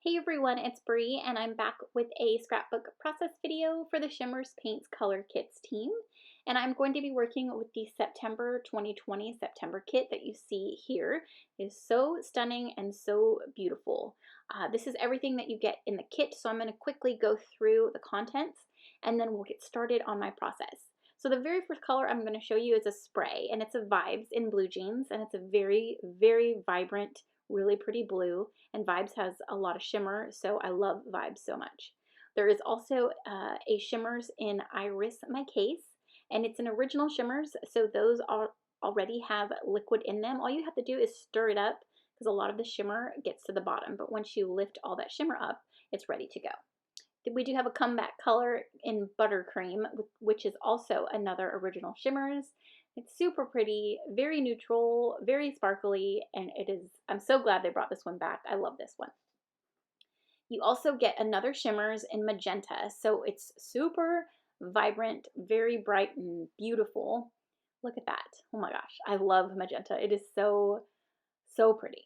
Hey everyone, it's Bree and I'm back with a scrapbook process video for the Shimmerz Paints Color Kits team. And I'm going to be working with the September 2020 September kit that you see here. It is so stunning and so beautiful. This is everything that you get in the kit, so I'm going to quickly go through the contents and then we'll get started on my process. So the very first color I'm going to show you is a spray, and it's a Vibes in Blue Jeans, and it's a very, very vibrant, really pretty blue, and Vibes has a lot of shimmer, so I love Vibes so much. There is also a Shimmerz in Iris My Case, and it's an original Shimmerz, so those already have liquid in them. All you have to do is stir it up because a lot of the shimmer gets to the bottom, but once you lift all that shimmer up, it's ready to go. We do have a comeback color in Buttercream, which is also another original Shimmerz. It's super pretty, very neutral, very sparkly, and I'm so glad they brought this one back. I love this one. You also get another Shimmerz in Magenta, so it's super vibrant, very bright and beautiful. Look at that. Oh my gosh, I love Magenta. It is so, so pretty.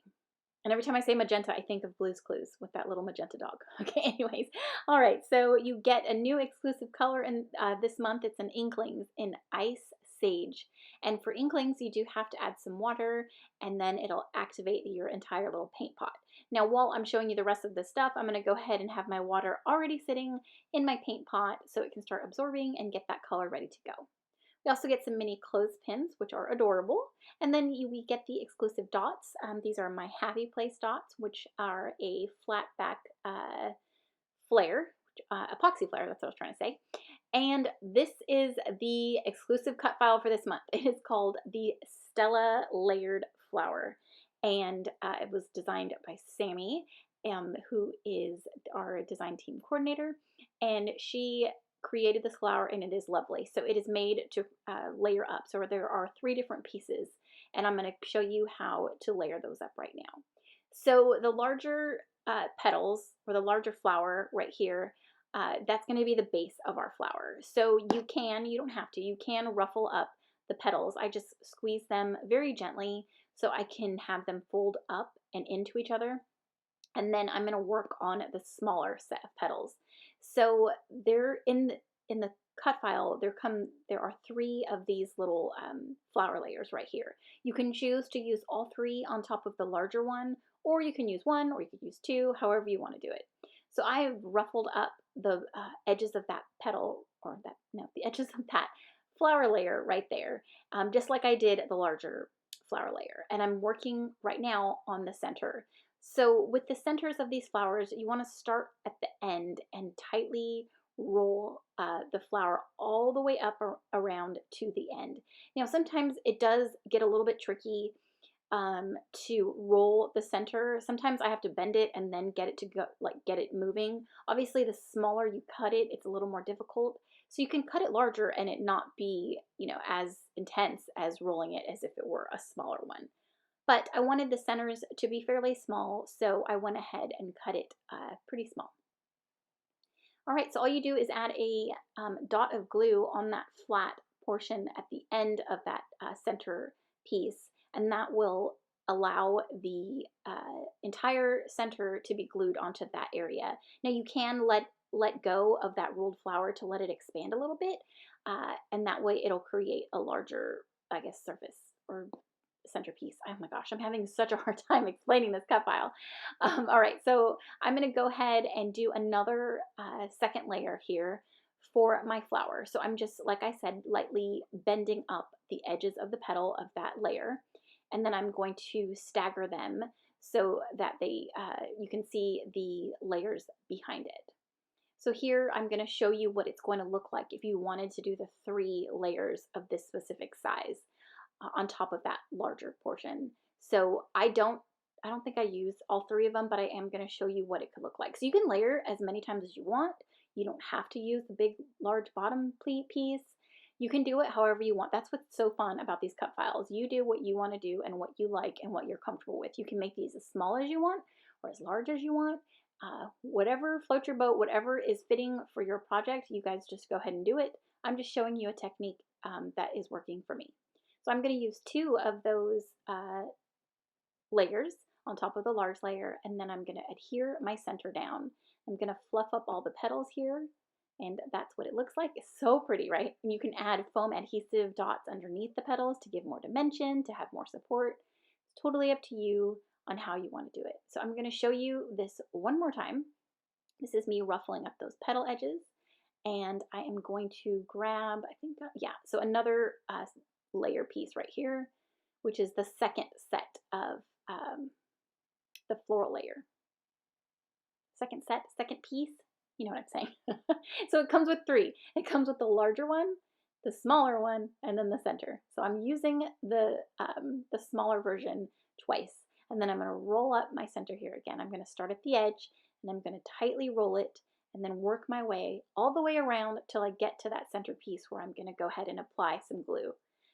And every time I say magenta, I think of Blue's Clues with that little magenta dog. Okay, anyways. All right, so you get a new exclusive color in this month. It's an Inklings in Ice Sage. And for Inklings, you do have to add some water, and then it'll activate your entire little paint pot. Now, while I'm showing you the rest of this stuff, I'm going to go ahead and have my water already sitting in my paint pot so it can start absorbing and get that color ready to go. We also get some mini clothespins, which are adorable. And then we get the exclusive dots. These are my Happy Place dots, which are a flat back flare, epoxy flare, that's what I was trying to say. And this is the exclusive cut file for this month. It is called the Stella Layered Flower. And it was designed by Sammy, who is our design team coordinator. And she created this flower, and it is lovely. So it is made to layer up. So there are 3 different pieces, and I'm going to show you how to layer those up right now. So the larger petals, or the larger flower right here, that's going to be the base of our flower. So you don't have to, you can ruffle up the petals. I just squeeze them very gently so I can have them fold up and into each other. And then I'm going to work on the smaller set of petals. So they're in the cut file, there are 3 of these little flower layers right here. You can choose to use all 3 on top of the larger one, or you can use 1, or you could use 2, however you want to do it. So I have ruffled up the edges of that petal, the edges of that flower layer right there, just like I did the larger flower layer. And I'm working right now on the center. So with the centers of these flowers, you want to start at the end and tightly roll the flower all the way up or around to the end. Now, sometimes it does get a little bit tricky to roll the center. Sometimes I have to bend it and then get it to go, get it moving. Obviously, the smaller you cut it, it's a little more difficult. So you can cut it larger and it not be, as intense as rolling it as if it were a smaller one. But I wanted the centers to be fairly small, so I went ahead and cut it pretty small. All right, so all you do is add a dot of glue on that flat portion at the end of that center piece, and that will allow the entire center to be glued onto that area. Now you can let go of that rolled flower to let it expand a little bit, and that way it'll create a larger, I guess, surface or centerpiece. Oh my gosh, I'm having such a hard time explaining this cut file. All right, so I'm going to go ahead and do another second layer here for my flower. So I'm just, like I said, lightly bending up the edges of the petal of that layer, and then I'm going to stagger them so that you can see the layers behind it. So here I'm going to show you what it's going to look like if you wanted to do the 3 layers of this specific size on top of that larger portion. So I don't think I used all 3 of them, but I am going to show you what it could look like. So you can layer as many times as you want. You don't have to use the big, large bottom piece. You can do it however you want. That's what's so fun about these cut files. You do what you want to do and what you like and what you're comfortable with. You can make these as small as you want or as large as you want. Whatever floats your boat, whatever is fitting for your project, you guys just go ahead and do it. I'm just showing you a technique that is working for me. So I'm going to use 2 of those layers on top of the large layer, and then I'm going to adhere my center down. I'm going to fluff up all the petals here, and that's what it looks like. It's so pretty, right? And you can add foam adhesive dots underneath the petals to give more dimension, to have more support. It's totally up to you on how you want to do it. So I'm going to show you this one more time. This is me ruffling up those petal edges, and I am going to grab, I think, so another layer piece right here, which is the second set of the floral layer. Second set, second piece, you know what I'm saying. So it comes with 3. It comes with the larger one, the smaller one, and then the center. So I'm using the smaller version twice, and then I'm going to roll up my center here again. I'm going to start at the edge, and I'm going to tightly roll it, and then work my way all the way around till I get to that center piece where I'm going to go ahead and apply some glue.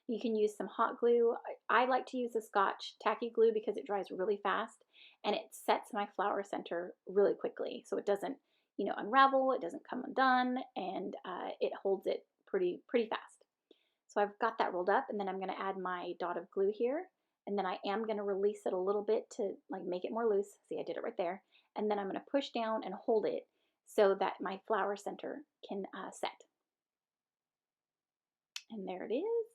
You can use some hot glue. I like to use the Scotch tacky glue because it dries really fast, and it sets my flower center really quickly, so it doesn't, unravel, it doesn't come undone, and it holds it pretty fast. So I've got that rolled up, and then I'm going to add my dot of glue here, and then I am going to release it a little bit to make it more loose. See, I did it right there. And then I'm going to push down and hold it so that my flower center can set. And there it is.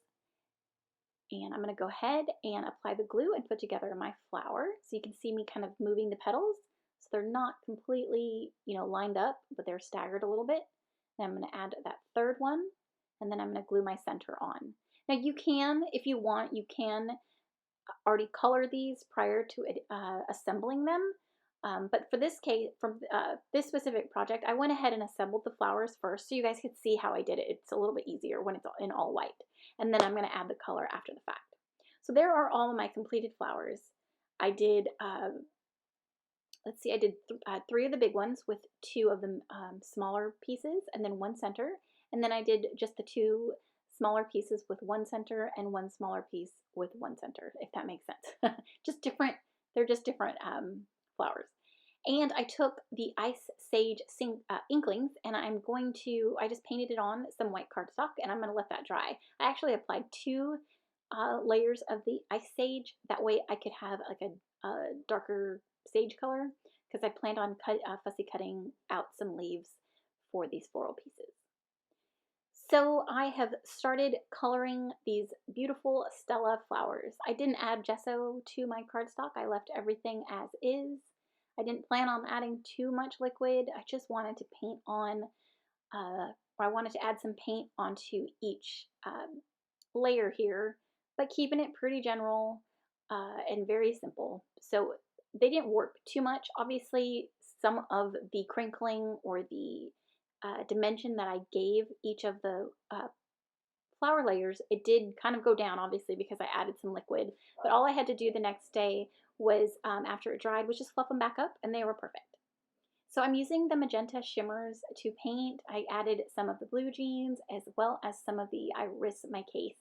And I'm going to go ahead and apply the glue and put together my flower. So you can see me kind of moving the petals. So they're not completely, lined up, but they're staggered a little bit. Then I'm going to add that third one, and then I'm going to glue my center on. Now you can, if you want, you can already color these prior to assembling them. But for this case, from this specific project, I went ahead and assembled the flowers first so you guys could see how I did it. It's a little bit easier when it's in all white. And then I'm going to add the color after the fact. So there are all of my completed flowers. I did, let's see, I did 3 of the big ones with 2 of the smaller pieces and then 1 center. And then I did just the 2 smaller pieces with 1 center and 1 smaller piece with 1 center, if that makes sense. Just different, they're just different flowers. And I took the Ice Sage Inklings, and I just painted it on some white cardstock, and I'm going to let that dry. I actually applied 2 layers of the Ice Sage. That way I could have like a darker sage color, because I planned on fussy cutting out some leaves for these floral pieces. So I have started coloring these beautiful Stella flowers. I didn't add gesso to my cardstock. I left everything as is. I didn't plan on adding too much liquid. I just wanted to paint on, I wanted to add some paint onto each layer here, but keeping it pretty general and very simple. So they didn't work too much. Obviously, some of the crinkling or the dimension that I gave each of the flower layers, it did kind of go down, obviously, because I added some liquid. But all I had to do the next day was, after it dried, was just fluff them back up, and they were perfect. So I'm using the magenta Shimmerz to paint. I added some of the blue jeans as well as some of the Iris My Case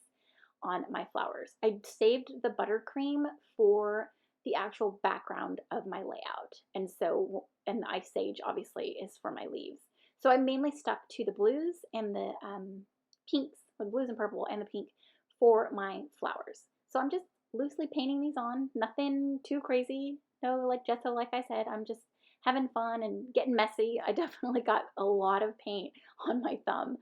on my flowers. I saved the buttercream for the actual background of my layout, and the Ice Sage obviously is for my leaves. So I mainly stuck to the blues and the pinks, or the blues and purple and the pink for my flowers. So I'm just loosely painting these on, nothing too crazy, no like gesso, like I said. I'm just having fun and getting messy. I definitely got a lot of paint on my thumb,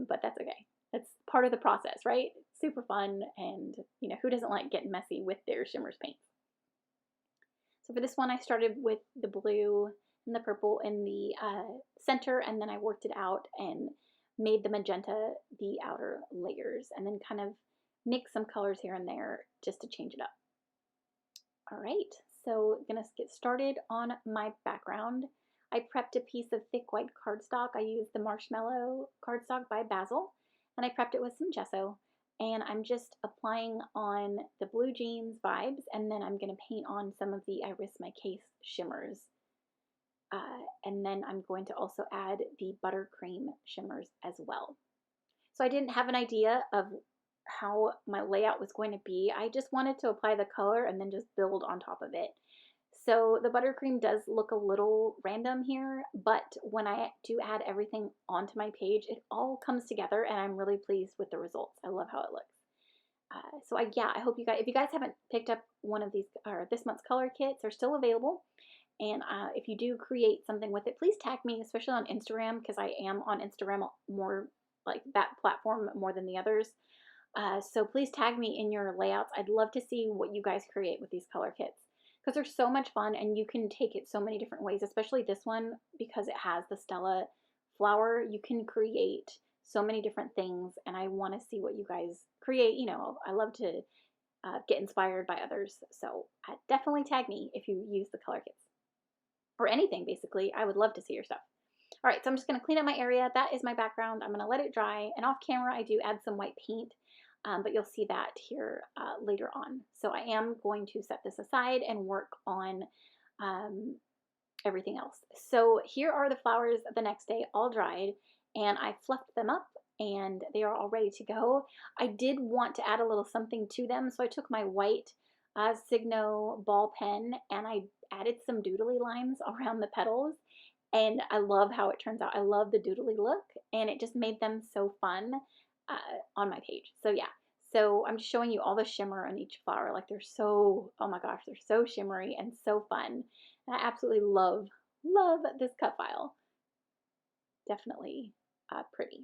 but that's okay. That's part of the process, right? Super fun, and who doesn't like getting messy with their Shimmerz paints? So for this one, I started with the blue and the purple in the center, and then I worked it out and made the magenta the outer layers, and then kind of mix some colors here and there just to change it up. All right, so I'm gonna get started on my background. I prepped a piece of thick white cardstock. I used the Marshmallow cardstock by Basil, and I prepped it with some gesso. And I'm just applying on the blue jeans vibes, and then I'm gonna paint on some of the Iris My Case Shimmerz. And then I'm going to also add the buttercream Shimmerz as well. So I didn't have an idea of how my layout was going to be. I just wanted to apply the color and then just build on top of it. So the buttercream does look a little random here, but when I do add everything onto my page, it all comes together, and I'm really pleased with the results. I love how it looks. So yeah, I hope you guys, if you guys haven't picked up one of these or this month's color kits, they're still available. And if you do create something with it, please tag me, especially on Instagram, because I am on Instagram more, like that platform more than the others. So please tag me in your layouts. I'd love to see what you guys create with these color kits because they're so much fun and you can take it so many different ways, especially this one because it has the Stella flower. You can create so many different things and I want to see what you guys create. You know, I love to get inspired by others. So definitely tag me if you use the color kits or anything basically. I would love to see your stuff. All right, so I'm just going to clean up my area. That is my background. I'm going to let it dry. And off camera, I do add some white paint, but you'll see that here later on. So I am going to set this aside and work on everything else. So here are the flowers the next day, all dried, and I fluffed them up and they are all ready to go. I did want to add a little something to them, so I took my white Signo ball pen and I added some doodly lines around the petals. And I love how it turns out. I love the doodly look, and it just made them so fun on my page. So yeah, so I'm just showing you all the shimmer on each flower. Like they're so, oh my gosh, they're so shimmery and so fun. And I absolutely love this cut file. Definitely pretty.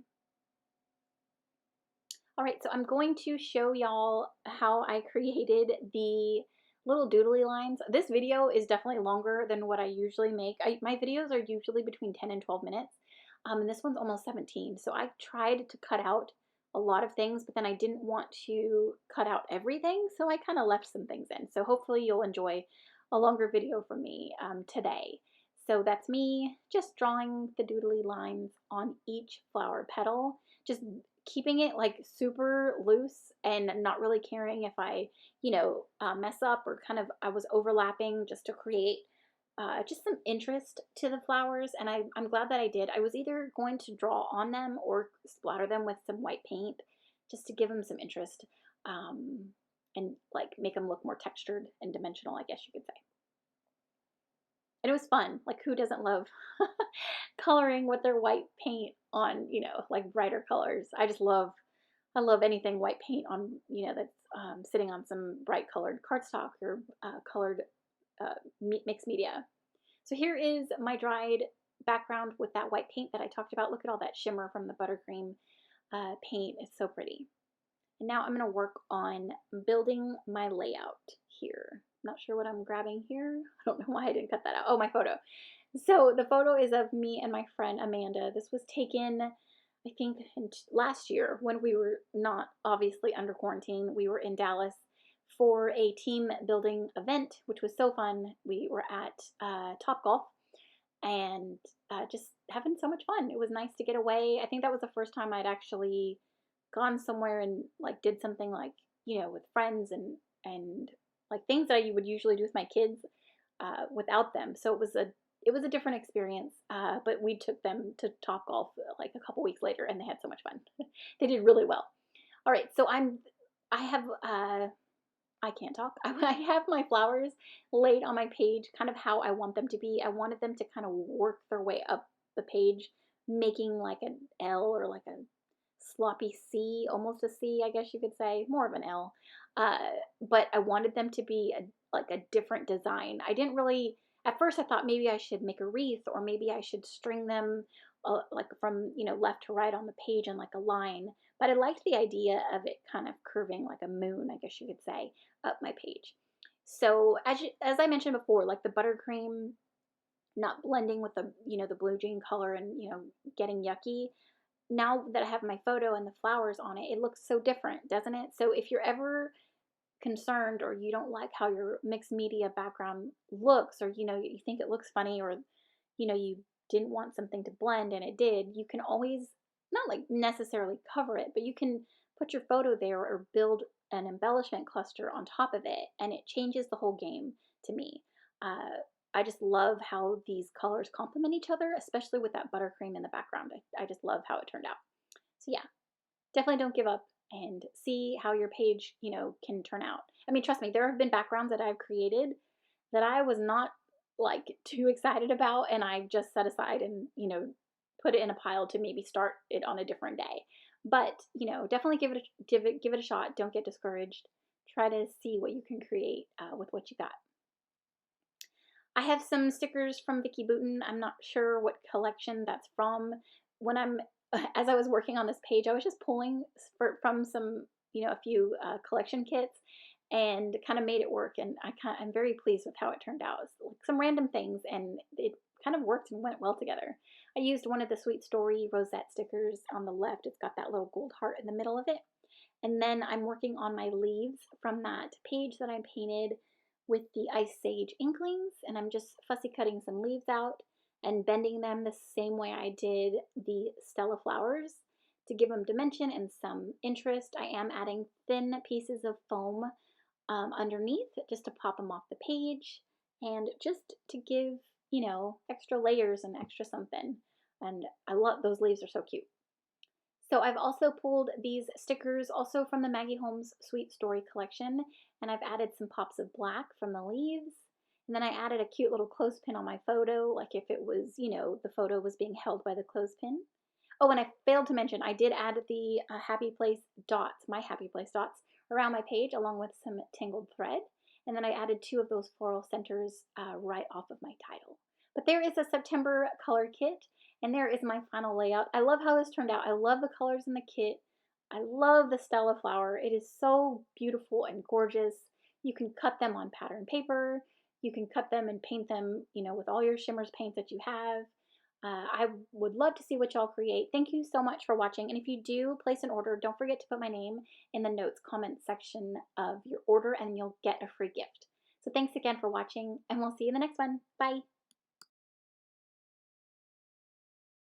All right, so I'm going to show y'all how I created the little doodly lines. This video is definitely longer than what I usually make. My videos are usually between 10 and 12 minutes, and this one's almost 17. So I tried to cut out a lot of things, but then I didn't want to cut out everything, so I kind of left some things in. So hopefully you'll enjoy a longer video from me today. So that's me just drawing the doodly lines on each flower petal, just keeping it like super loose and not really caring if I, you know, mess up or kind of I was overlapping just to create just some interest to the flowers. And I'm glad that I did. I was either going to draw on them or splatter them with some white paint just to give them some interest and like make them look more textured and dimensional, I guess you could say. And it was fun. Like, who doesn't love coloring with their white paint on, you know, like brighter colors? I love anything white paint on, you know, that's sitting on some bright colored cardstock or colored mixed media. So here is my dried background with that white paint that I talked about. Look at all that shimmer from the buttercream paint. It's so pretty. And now I'm going to work on building my layout here. Not sure what I'm grabbing here. I don't know why I didn't cut that out. Oh, my photo. So the photo is of me and my friend Amanda. This was taken, I think, last year when we were not obviously under quarantine. We were in Dallas for a team building event, which was so fun. We were at Topgolf and just having so much fun. It was nice to get away. I think that was the first time I'd actually gone somewhere and like did something like, you know, with friends and like things that I would usually do with my kids without them. So it was a different experience, but we took them to Topgolf like a couple weeks later and they had so much fun. They did really well. All right, so I can't talk. I have my flowers laid on my page kind of how I want them to be. I wanted them to kind of work their way up the page, making like an L or like a sloppy C, almost a C, I guess you could say, more of an L. But I wanted them to be like a different design. I didn't really, at first I thought maybe I should make a wreath or maybe I should string them like from, you know, left to right on the page in like a line. But I liked the idea of it kind of curving like a moon, I guess you could say, up my page. So as I mentioned before, like the buttercream not blending with the, you know, the blue jean color and, you know, getting yucky. Now that I have my photo and the flowers on it, it looks so different, doesn't it? So if you're ever concerned or you don't like how your mixed media background looks, or, you know, you think it looks funny, or, you know, you didn't want something to blend and it did, you can always, not like necessarily cover it, but you can put your photo there or build an embellishment cluster on top of it, and it changes the whole game to me. I just love how these colors complement each other, especially with that buttercream in the background. I just love how it turned out. So yeah, definitely don't give up and see how your page, you know, can turn out. I mean, trust me, there have been backgrounds that I've created that I was not like too excited about, and I've just set aside and, you know, put it in a pile to maybe start it on a different day. But, you know, definitely give it a shot. Don't get discouraged. Try to see what you can create with what you got. I have some stickers from Vicky Boutin. I'm not sure what collection that's from. When as I was working on this page, I was just pulling from some, you know, a few collection kits and kind of made it work. And I'm very pleased with how it turned out. It's like some random things, and it kind of worked and went well together. I used one of the Sweet Story rosette stickers on the left. It's got that little gold heart in the middle of it. And then I'm working on my leaves from that page that I painted with the Ice Sage Inklings, and I'm just fussy cutting some leaves out and bending them the same way I did the Stella flowers to give them dimension and some interest. I am adding thin pieces of foam underneath just to pop them off the page and just to give, you know, extra layers and extra something. And I love those leaves, are so cute. So I've also pulled these stickers also from the Maggie Holmes Sweet Story collection, and I've added some pops of black from the leaves. And then I added a cute little clothespin on my photo, like if it was, you know, the photo was being held by the clothespin. Oh, and I failed to mention, I did add the Happy Place dots, my Happy Place dots, around my page along with some tangled thread. And then I added 2 of those floral centers right off of my title. But there is a September color kit, and there is my final layout. I love how this turned out. I love the colors in the kit. I love the Stella flower. It is so beautiful and gorgeous. You can cut them on pattern paper. You can cut them and paint them, you know, with all your Shimmerz paints that you have. I would love to see what y'all create. Thank you so much for watching. And if you do place an order, don't forget to put my name in the notes comment section of your order and you'll get a free gift. So thanks again for watching, and we'll see you in the next one. Bye.